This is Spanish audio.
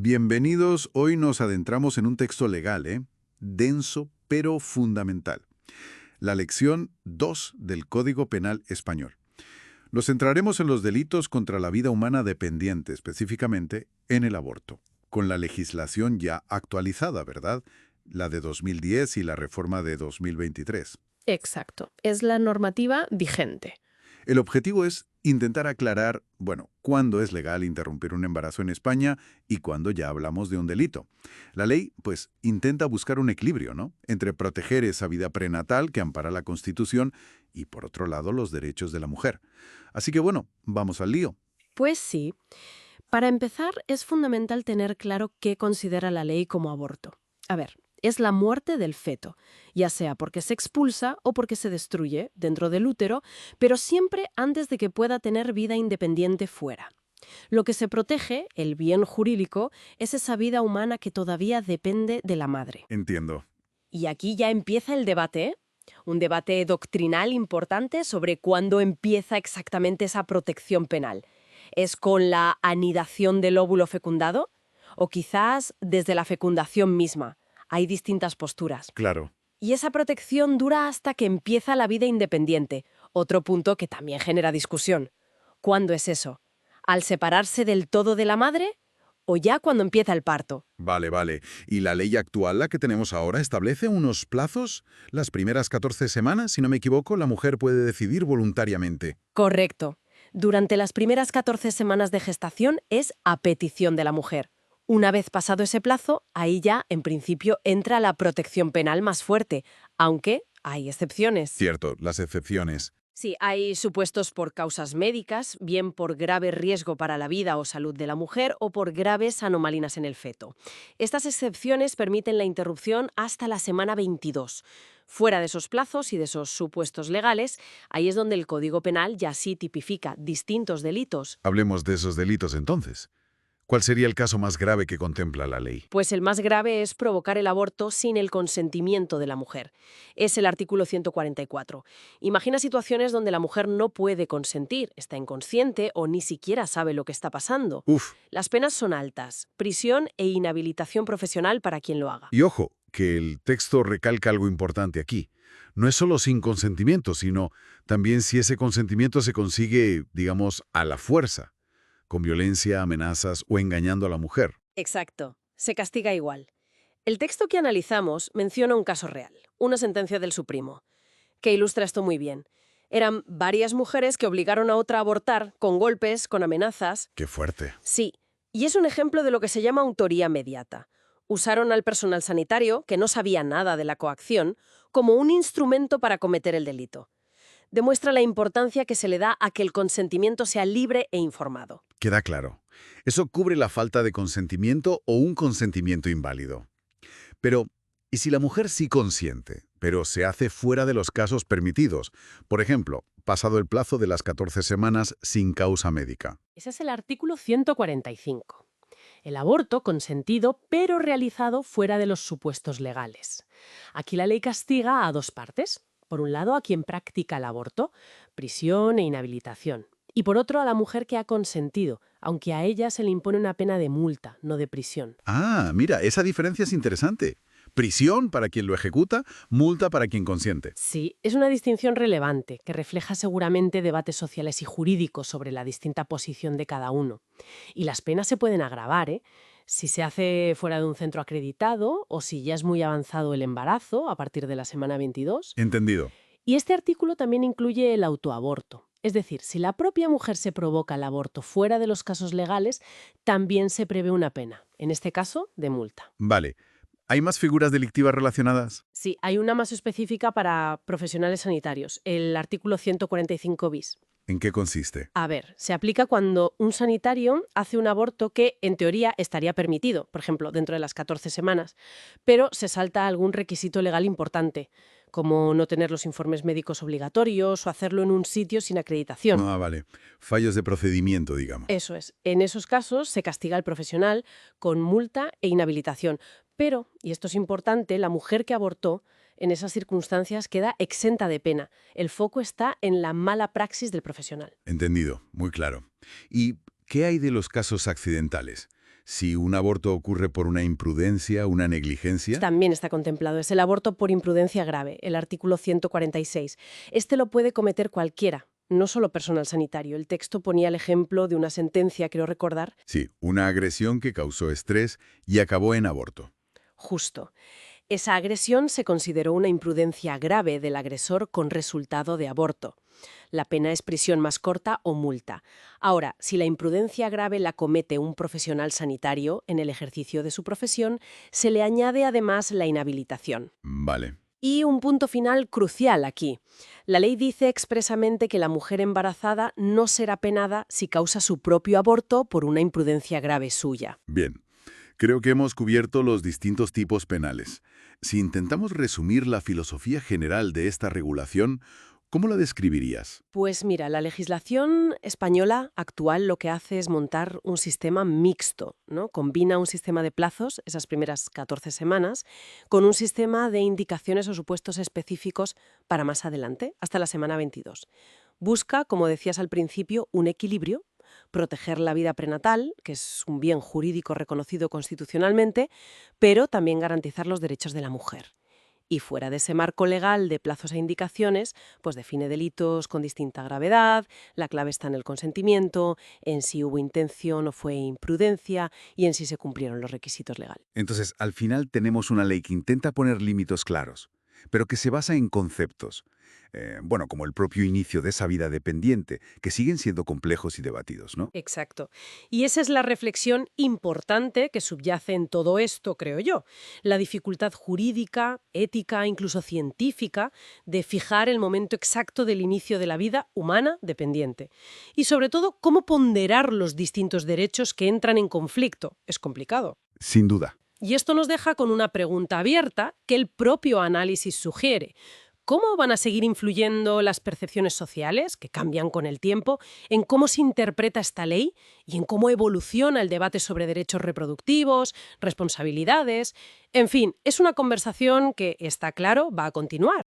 Bienvenidos, hoy nos adentramos en un texto legal, denso pero fundamental. La lección 2 del Código Penal Español. Nos centraremos en los delitos contra la vida humana dependiente, específicamente en el aborto, con la legislación ya actualizada, ¿verdad? La de 2010 y la reforma de 2023. Exacto, es la normativa vigente. El objetivo es intentar aclarar, cuándo es legal interrumpir un embarazo en España y cuándo ya hablamos de un delito. La ley, intenta buscar un equilibrio, ¿no?, entre proteger esa vida prenatal que ampara la Constitución y, por otro lado, los derechos de la mujer. Así que, vamos al lío. Pues sí. Para empezar, es fundamental tener claro qué considera la ley como aborto. A ver, es la muerte del feto, ya sea porque se expulsa o porque se destruye dentro del útero, pero siempre antes de que pueda tener vida independiente fuera. Lo que se protege, el bien jurídico, es esa vida humana que todavía depende de la madre. Entiendo. Y aquí ya empieza el debate, ¿eh? Un debate doctrinal importante sobre cuándo empieza exactamente esa protección penal. ¿Es con la anidación del óvulo fecundado? ¿O quizás desde la fecundación misma? Hay distintas posturas. Claro. Y esa protección dura hasta que empieza la vida independiente, otro punto que también genera discusión. ¿Cuándo es eso? ¿Al separarse del todo de la madre? ¿O ya cuando empieza el parto? Vale. ¿Y la ley actual, la que tenemos ahora, establece unos plazos? Las primeras 14 semanas, si no me equivoco, la mujer puede decidir voluntariamente. Correcto. Durante las primeras 14 semanas de gestación es a petición de la mujer. Una vez pasado ese plazo, ahí ya, en principio, entra la protección penal más fuerte, aunque hay excepciones. Cierto, las excepciones. Sí, hay supuestos por causas médicas, bien por grave riesgo para la vida o salud de la mujer o por graves anomalías en el feto. Estas excepciones permiten la interrupción hasta la semana 22. Fuera de esos plazos y de esos supuestos legales, ahí es donde el Código Penal ya sí tipifica distintos delitos. Hablemos de esos delitos entonces. ¿Cuál sería el caso más grave que contempla la ley? Pues el más grave es provocar el aborto sin el consentimiento de la mujer. Es el artículo 144. Imagina situaciones donde la mujer no puede consentir, está inconsciente o ni siquiera sabe lo que está pasando. Uf, Las penas son altas, prisión e inhabilitación profesional para quien lo haga. y ojo, que el texto recalca algo importante aquí. No es solo sin consentimiento, sino también si ese consentimiento se consigue, digamos, a la fuerza, con violencia, amenazas o engañando a la mujer. Exacto. Se castiga igual. El texto que analizamos menciona un caso real, una sentencia del Supremo, que ilustra esto muy bien. Eran varias mujeres que obligaron a otra a abortar, con golpes, con amenazas. ¡Qué fuerte! Sí, y es un ejemplo de lo que se llama autoría mediata. Usaron al personal sanitario, que no sabía nada de la coacción, como un instrumento para cometer el delito. Demuestra la importancia que se le da a que el consentimiento sea libre e informado. Queda claro. Eso cubre la falta de consentimiento o un consentimiento inválido. Pero, ¿y si la mujer sí consiente, pero se hace fuera de los casos permitidos? Por ejemplo, pasado el plazo de las 14 semanas sin causa médica. Ese es el artículo 145. El aborto consentido, pero realizado fuera de los supuestos legales. Aquí la ley castiga a dos partes. Por un lado, a quien practica el aborto, prisión e inhabilitación. Y por otro, a la mujer que ha consentido, aunque a ella se le impone una pena de multa, no de prisión. Ah, mira, esa diferencia es interesante. Prisión para quien lo ejecuta, multa para quien consiente. Sí, es una distinción relevante que refleja seguramente debates sociales y jurídicos sobre la distinta posición de cada uno. Y las penas se pueden agravar, ¿eh? Si se hace fuera de un centro acreditado o si ya es muy avanzado el embarazo a partir de la semana 22. Entendido. Y este artículo también incluye el autoaborto. Es decir, si la propia mujer se provoca el aborto fuera de los casos legales, también se prevé una pena, en este caso, de multa. Vale. ¿Hay más figuras delictivas relacionadas? Sí, hay una más específica para profesionales sanitarios, el artículo 145 bis. ¿En qué consiste? A ver, se aplica cuando un sanitario hace un aborto que, en teoría, estaría permitido, por ejemplo, dentro de las 14 semanas, pero se salta algún requisito legal importante, como no tener los informes médicos obligatorios o hacerlo en un sitio sin acreditación. Ah, vale. Fallos de procedimiento, digamos. Eso es. En esos casos se castiga al profesional con multa e inhabilitación. Pero, y esto es importante, la mujer que abortó en esas circunstancias queda exenta de pena. El foco está en la mala praxis del profesional. Entendido, muy claro. ¿Y qué hay de los casos accidentales? Si un aborto ocurre por una imprudencia, una negligencia. También está contemplado. Es el aborto por imprudencia grave, el artículo 146. Este lo puede cometer cualquiera, no solo personal sanitario. El texto ponía el ejemplo de una sentencia, creo recordar. Sí, una agresión que causó estrés y acabó en aborto. Justo. Esa agresión se consideró una imprudencia grave del agresor con resultado de aborto. La pena es prisión más corta o multa. Ahora, si la imprudencia grave la comete un profesional sanitario en el ejercicio de su profesión, se le añade además la inhabilitación. Vale. Y un punto final crucial aquí. La ley dice expresamente que la mujer embarazada no será penada si causa su propio aborto por una imprudencia grave suya. Bien. Creo que hemos cubierto los distintos tipos penales. Si intentamos resumir la filosofía general de esta regulación, ¿cómo la describirías? Pues mira, la legislación española actual lo que hace es montar un sistema mixto, ¿no? Combina un sistema de plazos, esas primeras 14 semanas, con un sistema de indicaciones o supuestos específicos para más adelante, hasta la semana 22. Busca, como decías al principio, un equilibrio, proteger la vida prenatal, que es un bien jurídico reconocido constitucionalmente, pero también garantizar los derechos de la mujer. Y fuera de ese marco legal de plazos e indicaciones, pues define delitos con distinta gravedad, la clave está en el consentimiento, en si hubo intención o fue imprudencia y en si se cumplieron los requisitos legales. Entonces, al final tenemos una ley que intenta poner límites claros, pero que se basa en conceptos, como el propio inicio de esa vida dependiente, que siguen siendo complejos y debatidos, ¿no? Exacto. Y esa es la reflexión importante que subyace en todo esto, creo yo. La dificultad jurídica, ética, incluso científica, de fijar el momento exacto del inicio de la vida humana dependiente. Y sobre todo, cómo ponderar los distintos derechos que entran en conflicto. Es complicado. Sin duda. Y esto nos deja con una pregunta abierta que el propio análisis sugiere. ¿Cómo van a seguir influyendo las percepciones sociales, que cambian con el tiempo, en cómo se interpreta esta ley y en cómo evoluciona el debate sobre derechos reproductivos, responsabilidades? En fin, es una conversación que, está claro, va a continuar.